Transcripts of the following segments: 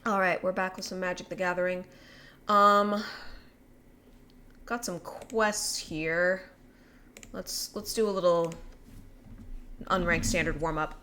All right, we're back with some Magic the Gathering. Um, got some quests here. Let's do a little unranked standard warm up.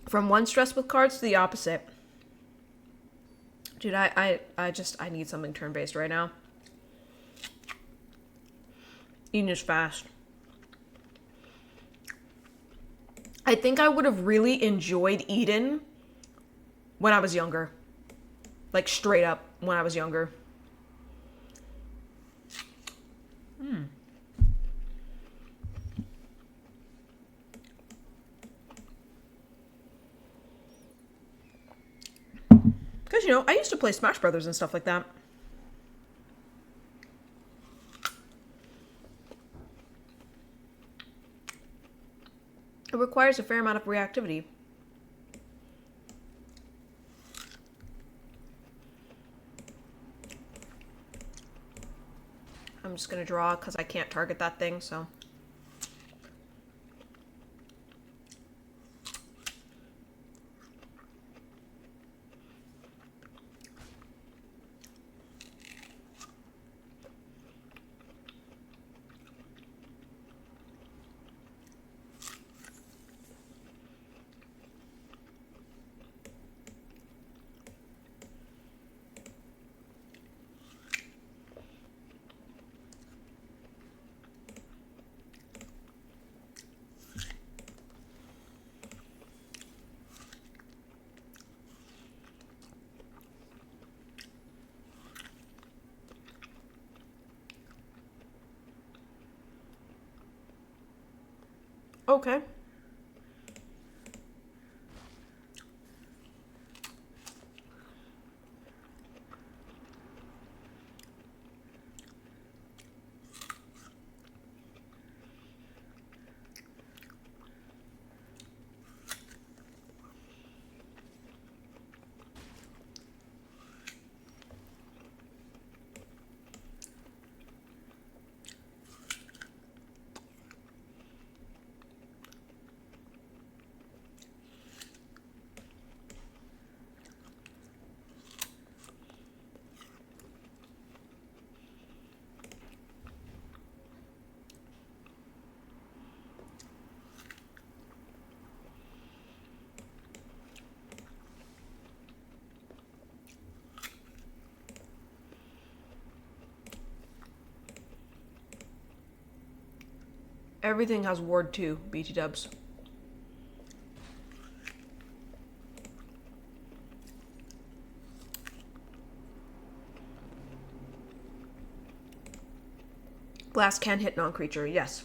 From one stress with cards to the opposite. Dude, I need something turn based right now. Eden is fast. I think I would have really enjoyed Eden when I was younger. Like straight up when I was younger. Because, I used to play Smash Brothers and stuff like that. It requires a fair amount of reactivity. I'm just going to draw because I can't target that thing, so... Okay. Everything has Ward 2, BT dubs. Blast can hit non-creature, yes.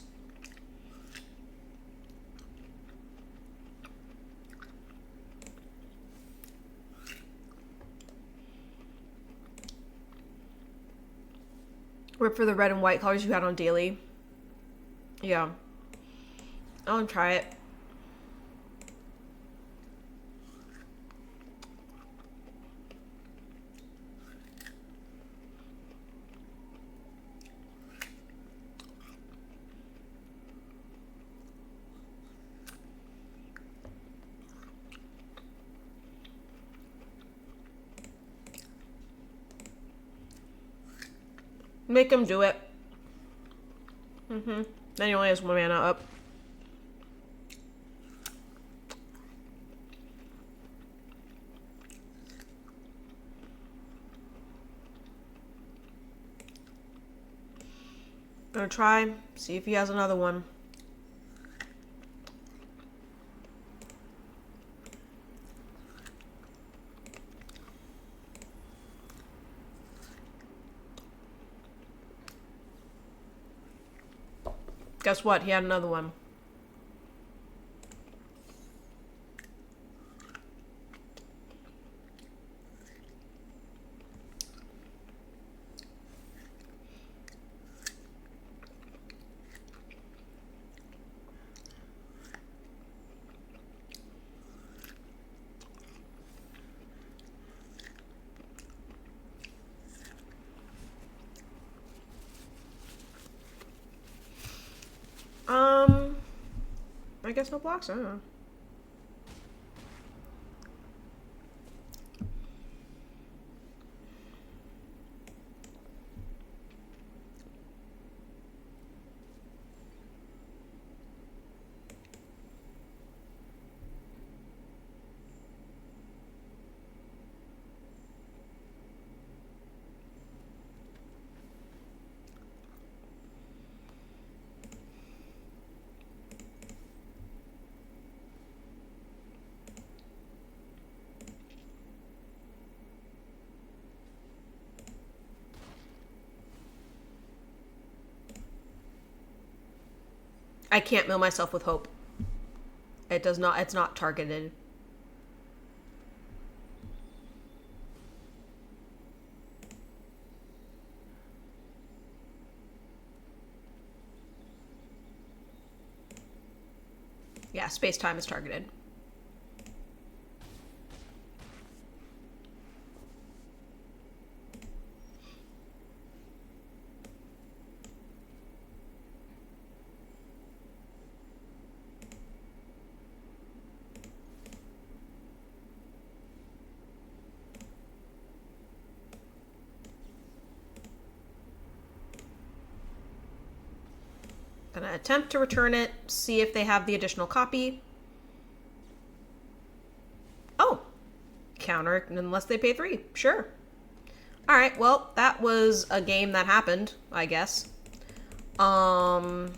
Rip for the red and white colors you had on daily. Yeah. I'll try it. Make him do it. Then he only has 1 mana up. Gonna try, see if he has another one. Guess what? He had another one. guess no blocks? I don't know. I can't mill myself with hope. It does not, it's not targeted. Yeah, space-time is targeted. Gonna attempt to return it, see if they have the additional copy. Oh, counter unless they pay 3. Sure. All right. Well, that was a game that happened, I guess. Yeah,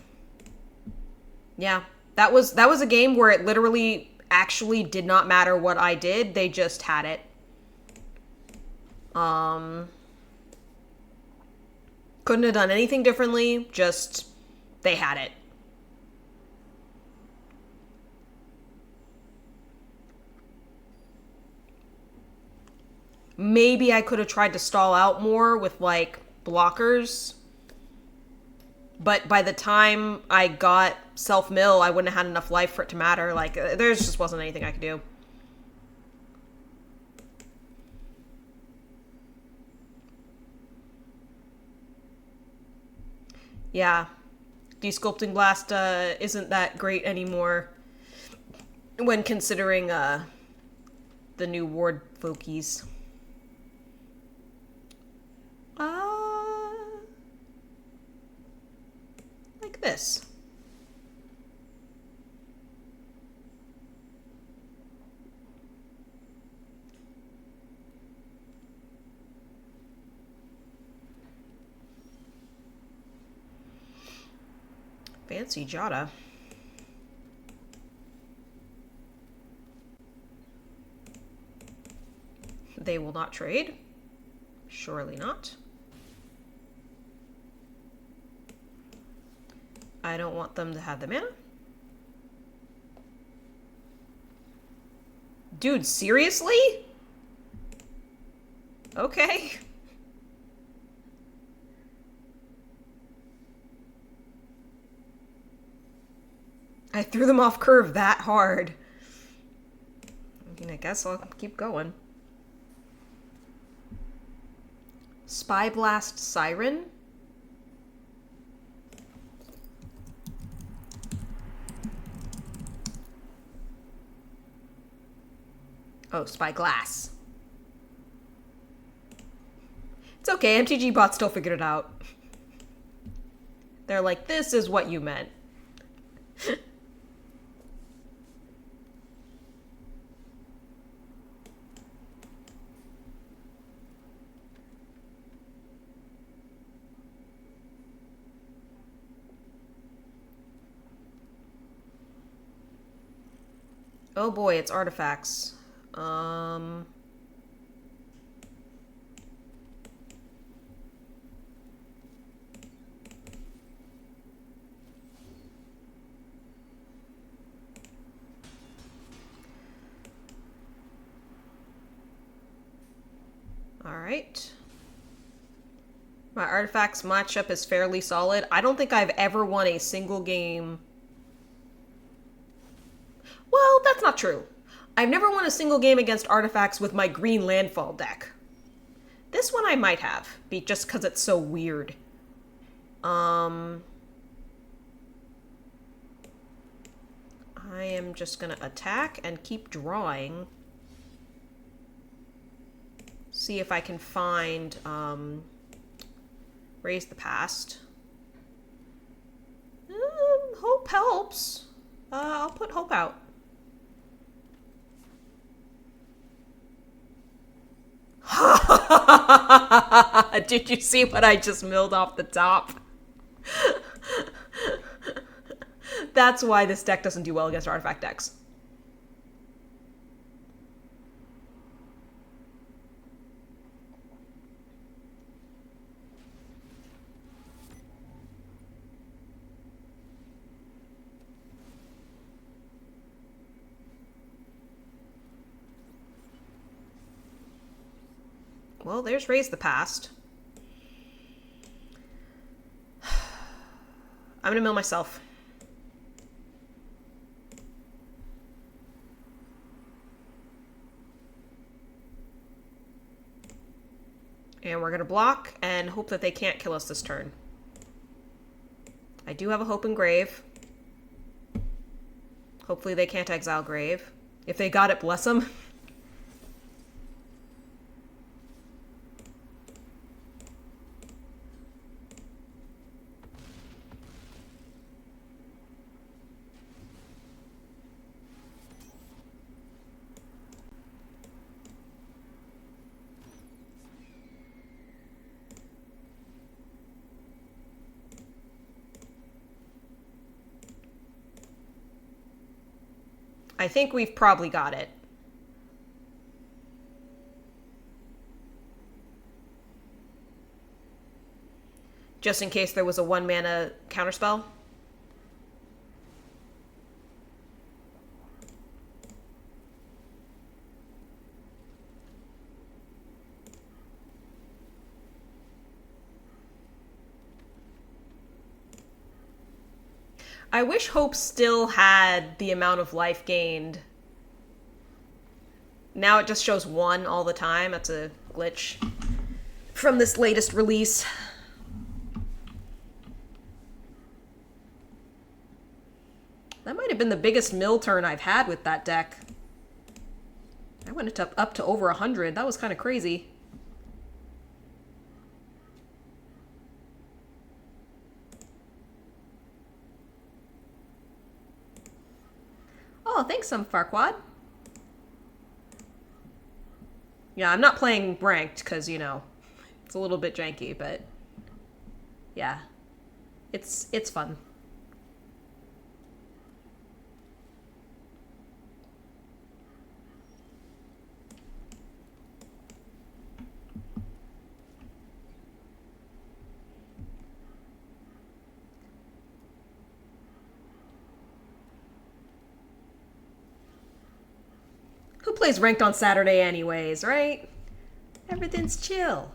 that was a game where it literally actually did not matter what I did. They just had it. Couldn't have done anything differently. Just they had it. Maybe I could have tried to stall out more with, like, blockers. But by the time I got self-mill, I wouldn't have had enough life for it to matter. Like, there just wasn't anything I could do. Yeah. Desculpting Blast isn't that great anymore when considering the new ward fokies. Like this. Fancy Jada. They will not trade. Surely not. I don't want them to have the mana. Dude, seriously? Okay. I threw them off curve that hard. I mean, I guess I'll keep going. Spy Blast Siren? Oh, Spy Glass. It's okay, MTG bots still figured it out. They're like, this is what you meant. Oh boy, it's artifacts. Alright. My artifacts matchup is fairly solid. I don't think I've ever won a single game. Well, that's not true. I've never won a single game against artifacts with my green landfall deck. This one I might have, just because it's so weird. I am just gonna attack and keep drawing. See if I can find, Raise the Past. Hope helps. I'll put Hope out. Did you see what I just milled off the top? That's why this deck doesn't do well against artifact decks. Well, there's Raise the Past. I'm gonna mill myself. And we're gonna block and hope that they can't kill us this turn. I do have a Hope in Grave. Hopefully they can't exile Grave. If they got it, bless them. I think we've probably got it. Just in case there was a 1-mana counterspell. I wish Hope still had the amount of life gained. Now it just shows 1 all the time. That's a glitch from this latest release. That might have been the biggest mill turn I've had with that deck. I went up to over 100. That was kind of crazy. Oh, thanks, Farquad. Yeah, I'm not playing ranked because, you know, it's a little bit janky, but yeah, it's fun. Who plays ranked on Saturday anyways, right? Everything's chill.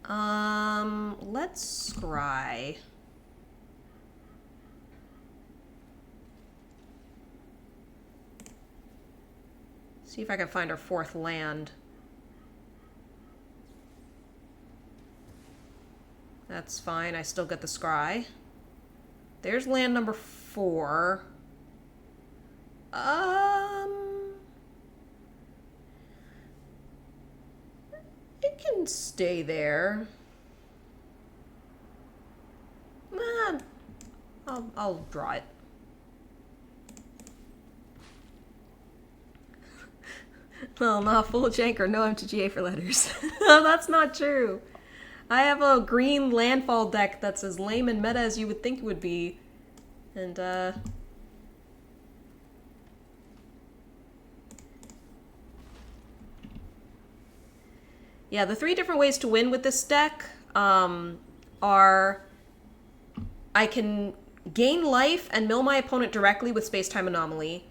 Let's scry. See if I can find our 4th land. That's fine, I still get the scry. There's land number 4. It can stay there. I'll draw it. Well, not full jank or no MTGA for letters. No, that's not true. I have a green landfall deck that's as lame and meta as you would think it would be. And, yeah, the 3 different ways to win with this deck are I can gain life and mill my opponent directly with Space-Time Anomaly.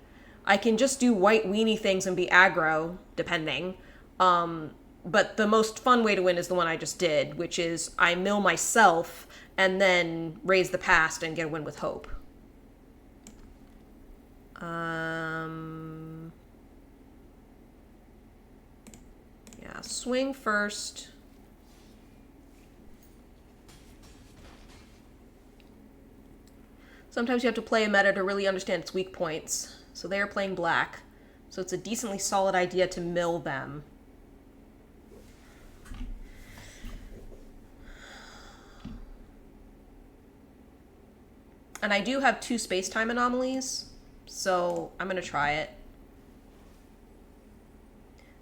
I can just do white weenie things and be aggro, depending. But the most fun way to win is the one I just did, which is I mill myself and then Raise the Past and get a win with Hope. Yeah, swing first. Sometimes you have to play a meta to really understand its weak points. So they are playing black. So it's a decently solid idea to mill them. And I do have 2 space-time anomalies, so I'm going to try it.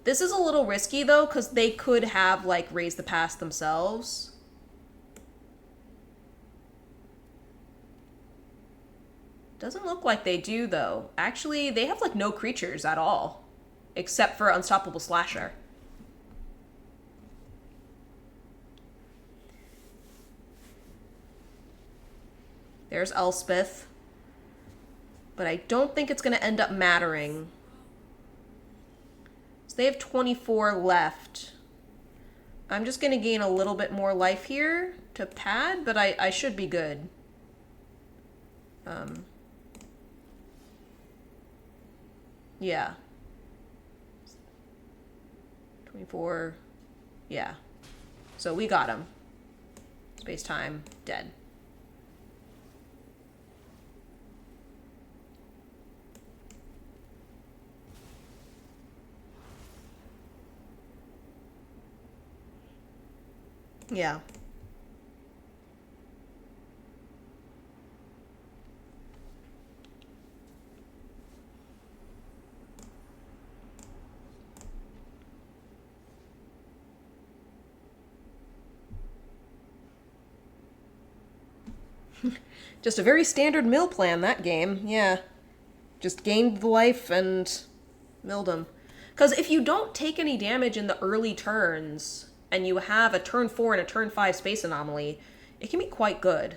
This is a little risky, though, because they could have, like, raised the past themselves. Doesn't look like they do, though. Actually, they have, like, no creatures at all, except for Unstoppable Slasher. There's Elspeth. But I don't think it's going to end up mattering. So they have 24 left. I'm just going to gain a little bit more life here to pad, but I should be good. Yeah. 24. Yeah. So we got him. Space-time, dead. Yeah. Just a very standard mill plan, that game. Yeah. Just gained the life and milled them. Because if you don't take any damage in the early turns, and you have a turn 4 and a turn 5 space anomaly, it can be quite good.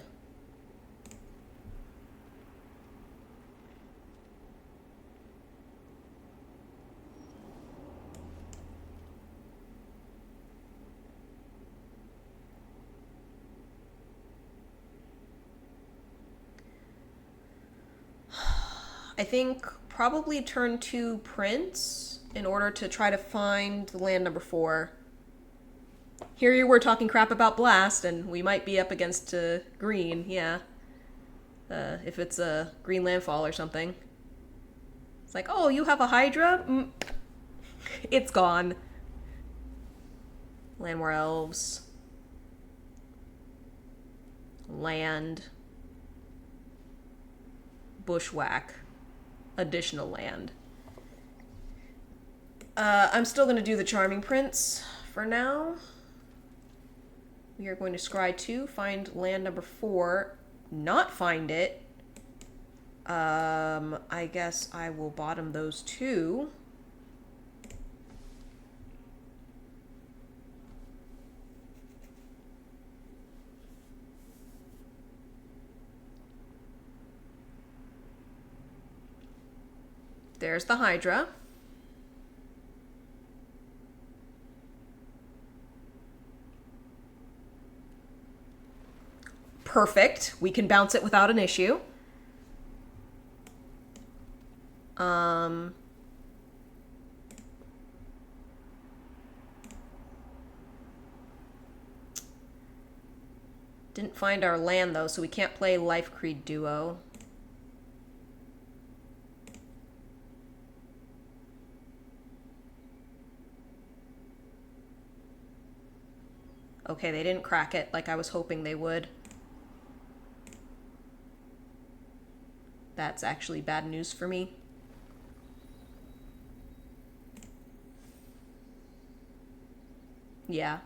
I think probably turn 2 Prince in order to try to find land number 4. Here you were talking crap about Blast, and we might be up against green, yeah. If it's a green landfall or something. It's like, oh, you have a Hydra? It's gone. Land more elves. Land. Bushwhack. Additional land. I'm still going to do the Charming Prince for now. We are going to scry 2, find land number 4, not find it. I guess I will bottom those 2. There's the Hydra. Perfect. We can bounce it without an issue. Didn't find our land, though, so we can't play Life Creed Duo. Okay, they didn't crack it like I was hoping they would. That's actually bad news for me. Yeah.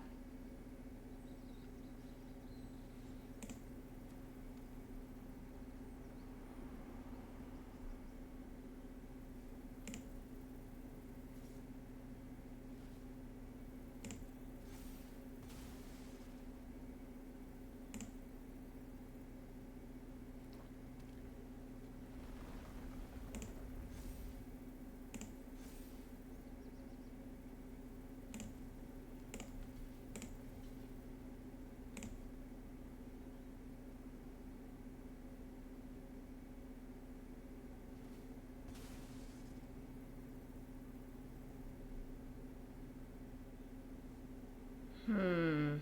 I'm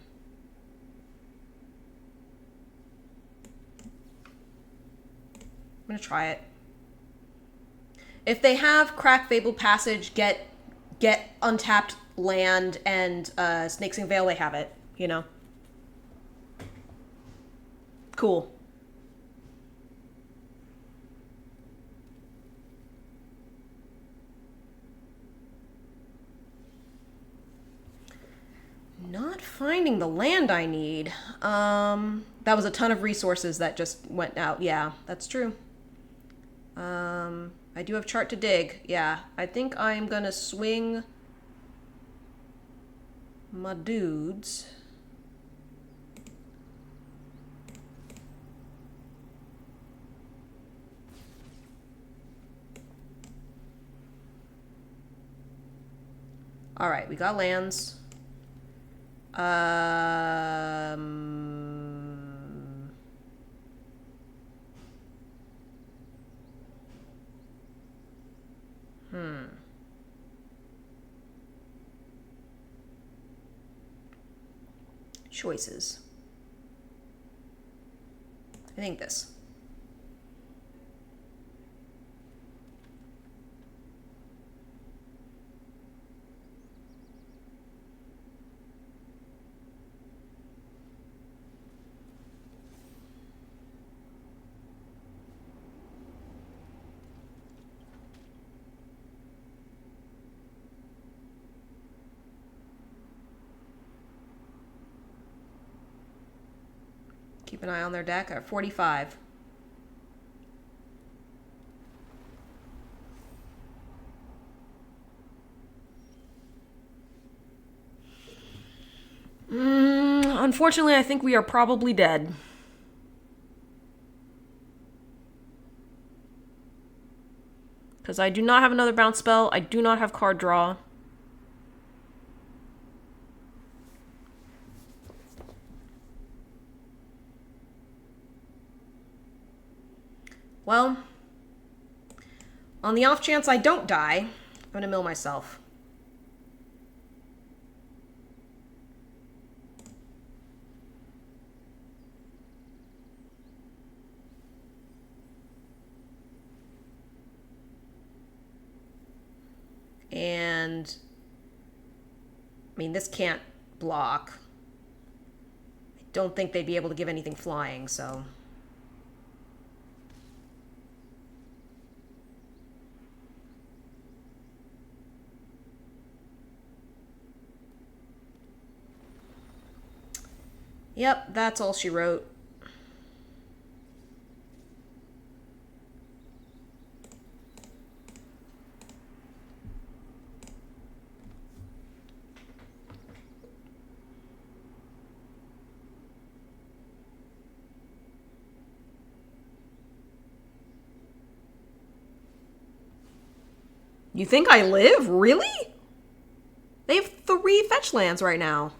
gonna try it. If they have Crack Fabled Passage, get untapped land, and Snakesing Vale, they have it, you know? Cool. Not finding the land I need. That was a ton of resources that just went out. Yeah, that's true. I do have chart to dig. Yeah, I think I'm gonna swing my dudes. All right, we got lands. Choices. I think this. Keep an eye on their deck at 45. Unfortunately, I think we are probably dead. Because I do not have another bounce spell. I do not have card draw. Well, on the off chance I don't die, I'm going to mill myself. And, I mean, this can't block. I don't think they'd be able to give anything flying, so... Yep, that's all she wrote. You think I live? Really? They have 3 fetch lands right now.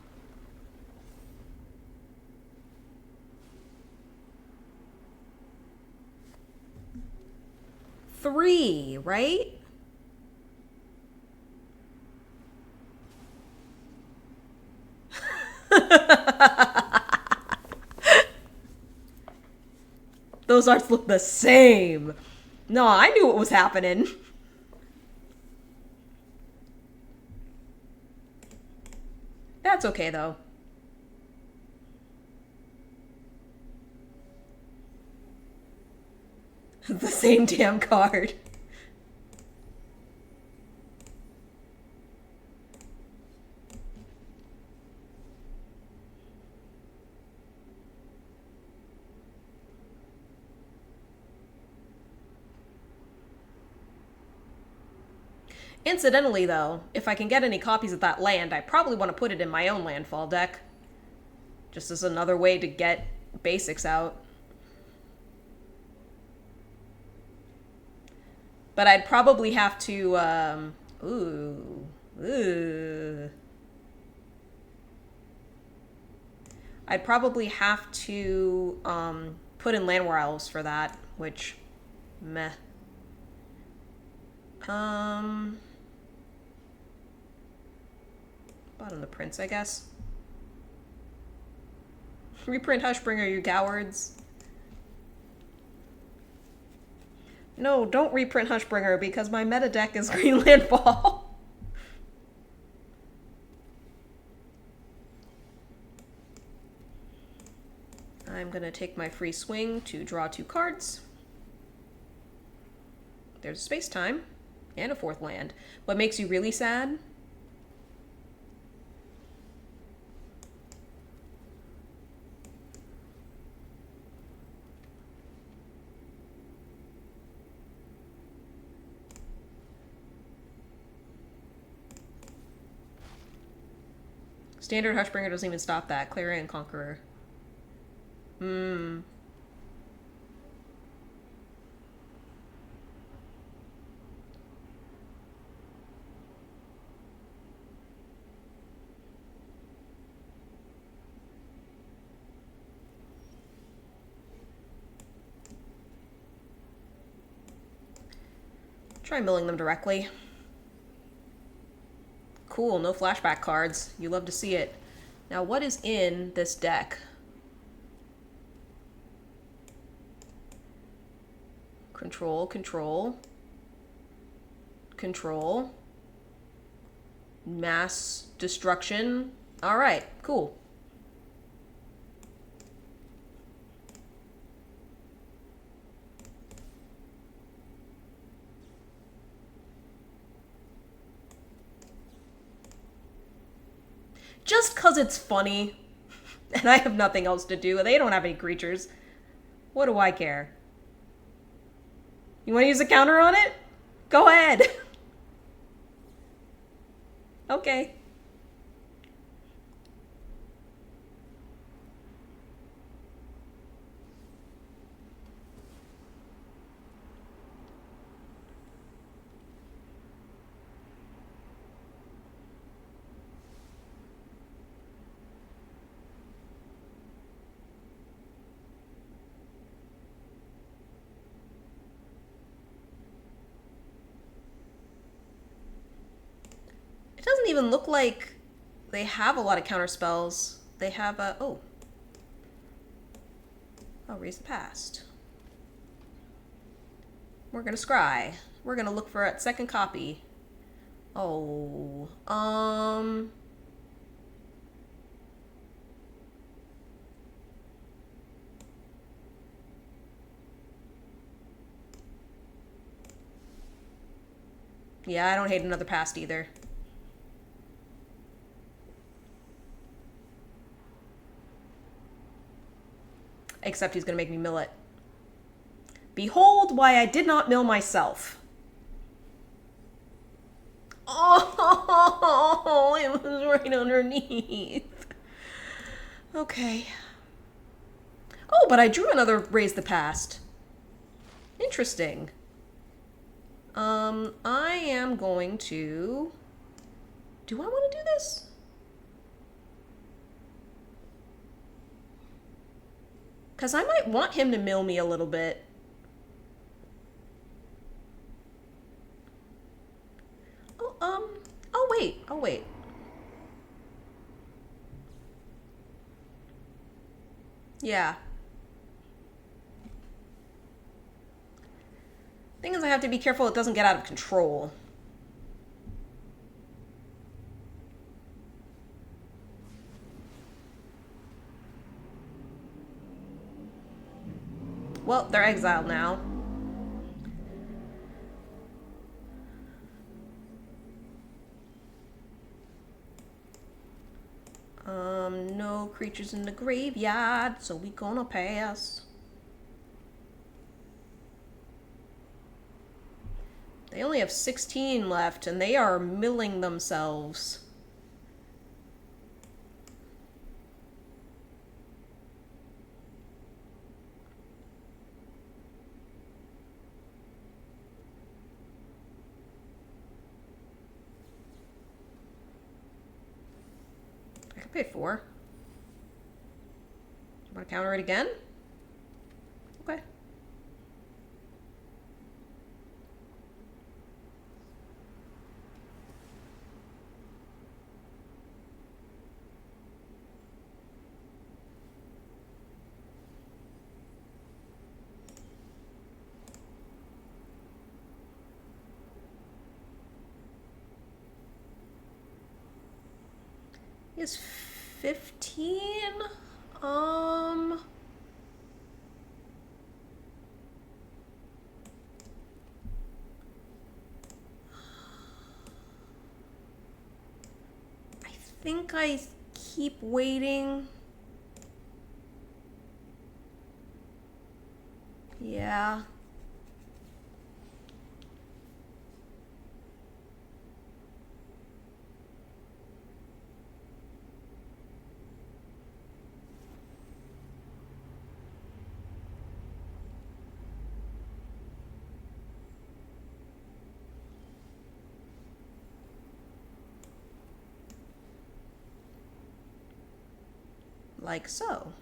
Three, right? Those arts look the same. No, I knew what was happening. That's okay, though. The same damn card. Incidentally, though, if I can get any copies of that land, I probably want to put it in my own landfall deck. Just as another way to get basics out. But I'd probably have to, I'd probably have to, put in Landwar Elves for that, which, meh. Bottom the Prince, I guess. Reprint Hushbringer, you cowards. No, don't reprint Hushbringer because my meta deck is Green Landfall. I'm gonna take my free swing to draw 2 cards. There's a space time and a 4th land. What makes you really sad? Standard Hushbringer doesn't even stop that. Clarion Conqueror. Try milling them directly. Cool, no flashback cards. You love to see it. Now, what is in this deck? Control, control. Control. Mass destruction. Alright, cool. Just because it's funny, and I have nothing else to do, they don't have any creatures. What do I care? You want to use a counter on it? Go ahead. Okay. It doesn't even look like they have a lot of counter spells. They have a... Oh. I'll raise the past. We're gonna scry. We're gonna look for a second copy. Oh. Yeah, I don't hate another past either. Except he's gonna make me mill it. Behold why I did not mill myself. Oh, it was right underneath. Okay. Oh, but I drew another Raise the Past. Interesting. I am going to... Do I want to do this? Because I might want him to mill me a little bit. I'll wait. Yeah. Thing is, I have to be careful it doesn't get out of control. Well, they're exiled now. No creatures in the graveyard, so we gonna pass. They only have 16 left, and they are milling themselves. I could pay 4. Want to counter it again? Okay. He has 15. Um... I think I keep waiting. Yeah. Like so.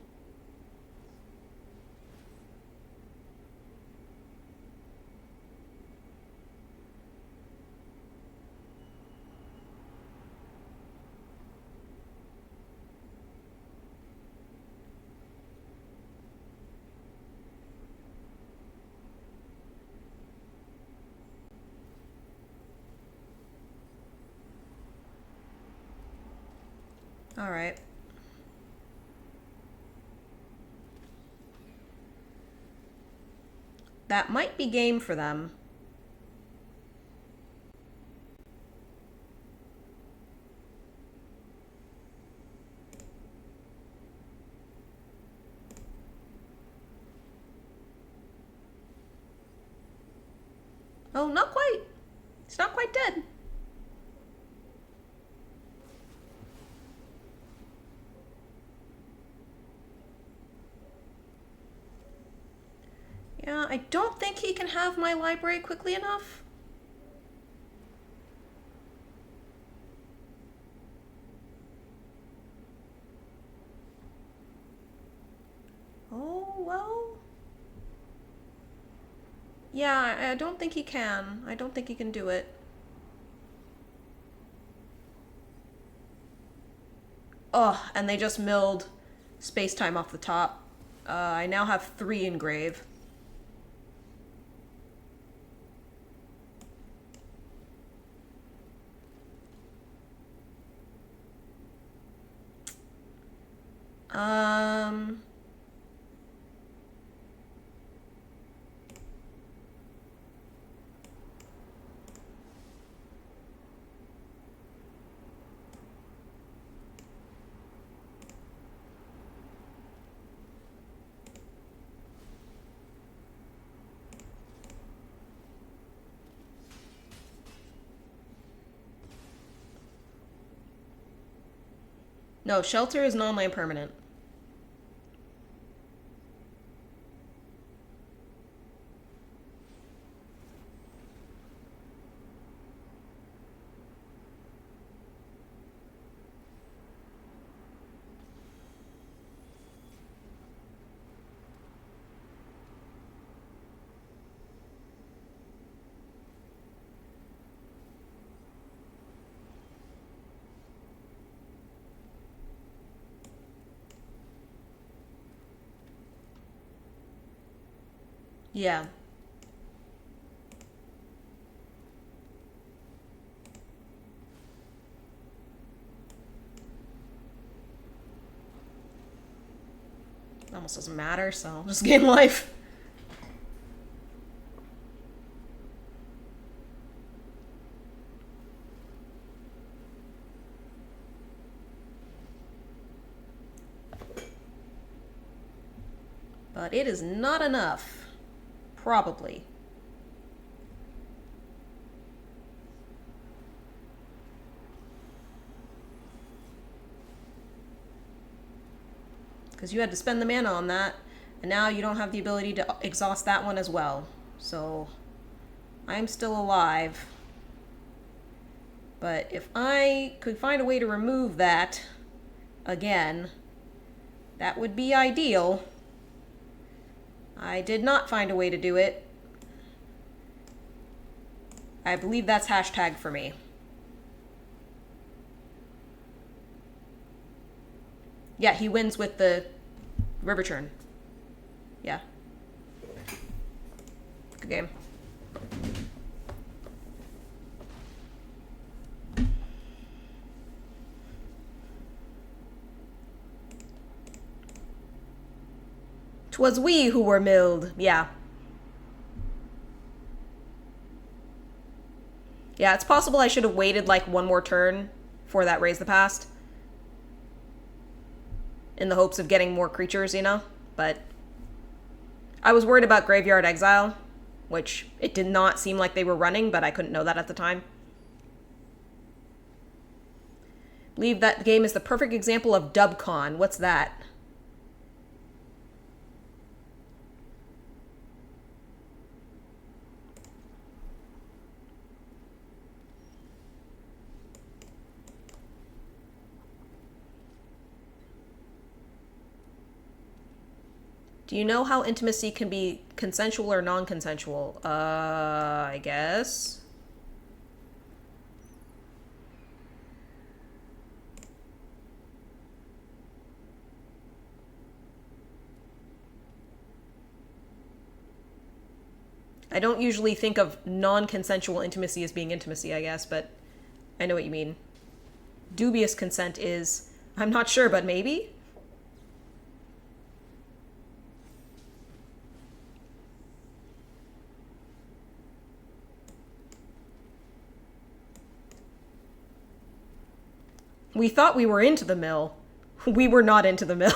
All right. That might be game for them. Oh, not quite. It's not quite dead. Yeah, I don't think he can have my library quickly enough. Oh, well. Yeah, I don't think he can. I don't think he can do it. Oh, and they just milled space-time off the top. I now have 3 engrave. Um... No, shelter is non-land permanent. Yeah. Almost doesn't matter, so I'll just gain life. But it is not enough. Probably. Because you had to spend the mana on that, and now you don't have the ability to exhaust that one as well. So, I'm still alive. But if I could find a way to remove that again, that would be ideal. I did not find a way to do it. I believe that's hashtag for me. Yeah, he wins with the river churn. Yeah. Good game. 'Twas we who were milled. Yeah. Yeah, it's possible I should have waited like one more turn for that Raise the Past. In the hopes of getting more creatures, you know? But I was worried about Graveyard Exile, which it did not seem like they were running, but I couldn't know that at the time. I believe that game is the perfect example of DubCon. What's that? Do you know how intimacy can be consensual or non-consensual? I guess. I don't usually think of non-consensual intimacy as being intimacy, I guess, but I know what you mean. Dubious consent is, I'm not sure, but maybe? We thought we were into the mill. We were not into the mill.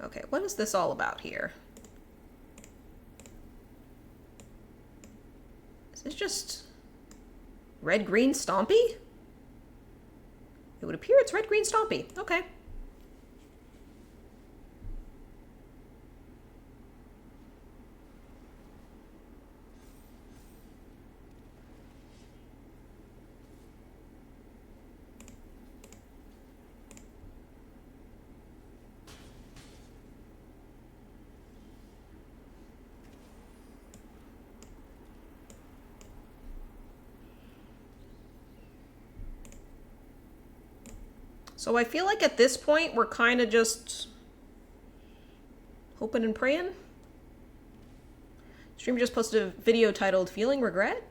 Okay, what is this all about here? Is this just red-green Stompy? It would appear it's red-green Stompy. Okay. So I feel like at this point, we're kind of just hoping and praying. Streamer just posted a video titled Feeling Regret?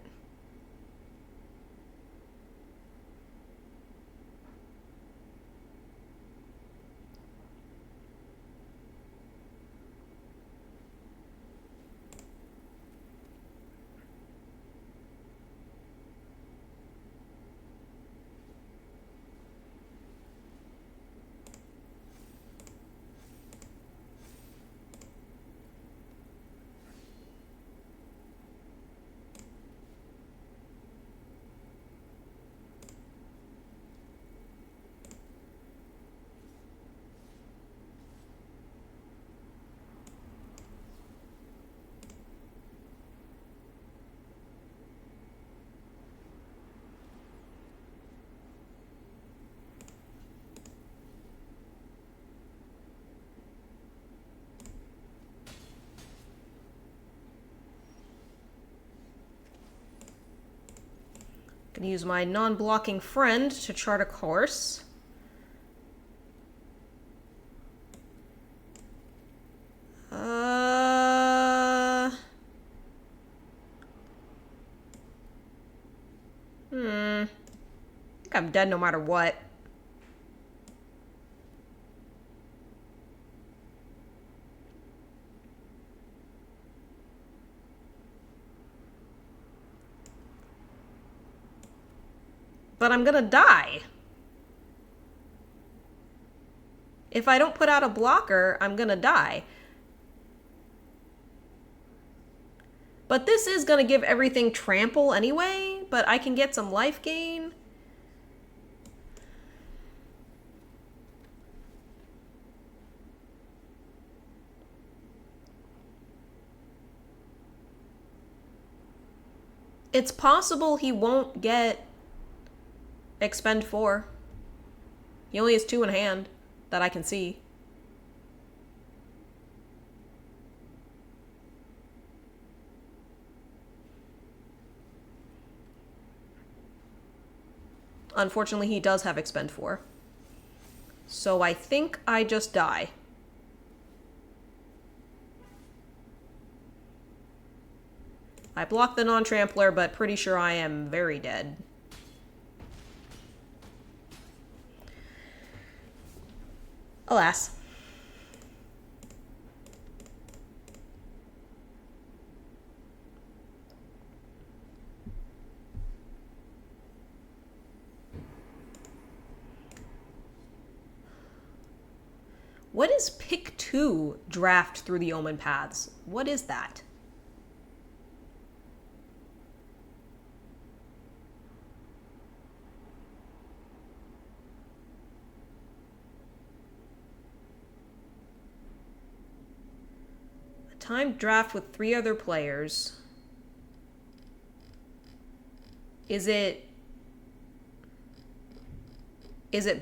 Gonna use my non-blocking friend to chart a course. I think I'm dead no matter what. But I'm gonna die. If I don't put out a blocker, I'm gonna die. But this is gonna give everything trample anyway, but I can get some life gain. It's possible he won't get expend 4. He only has 2 in hand that I can see. Unfortunately, he does have expend 4. So I think I just die. I blocked the non-trampler, but pretty sure I am very dead. Alas. What is pick 2 draft through the Omen Paths? What is that? A timed draft with 3 other players. Is it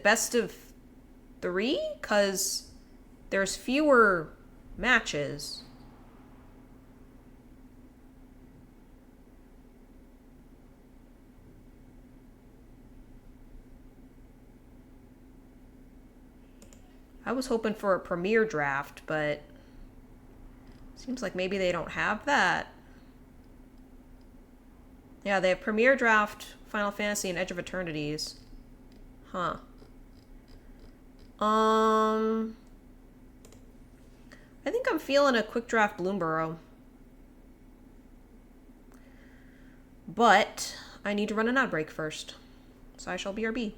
best of 3? 'Cause there's fewer matches. I was hoping for a premier draft, but seems like maybe they don't have that. Yeah, they have premier draft, Final Fantasy, and Edge of Eternities. Huh. I think I'm feeling a quick draft Bloomborough. But I need to run an ad break first. So I shall BRB.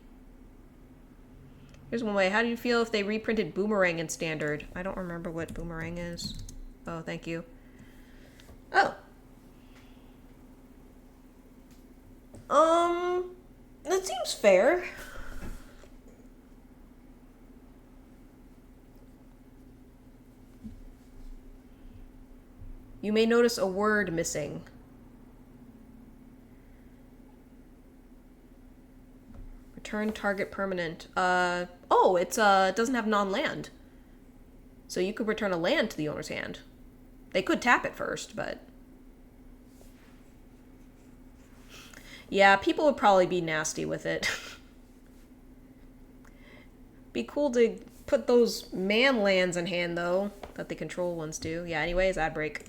Here's one way. How do you feel if they reprinted Boomerang in Standard? I don't remember what Boomerang is. Oh, thank you. Oh. That seems fair. You may notice a word missing. Return target permanent. Oh, it doesn't have non-land. So you could return a land to the owner's hand. They could tap it first, but... Yeah, people would probably be nasty with it. Be cool to put those man lands in hand, though, that the control ones do. Yeah, anyways, ad break.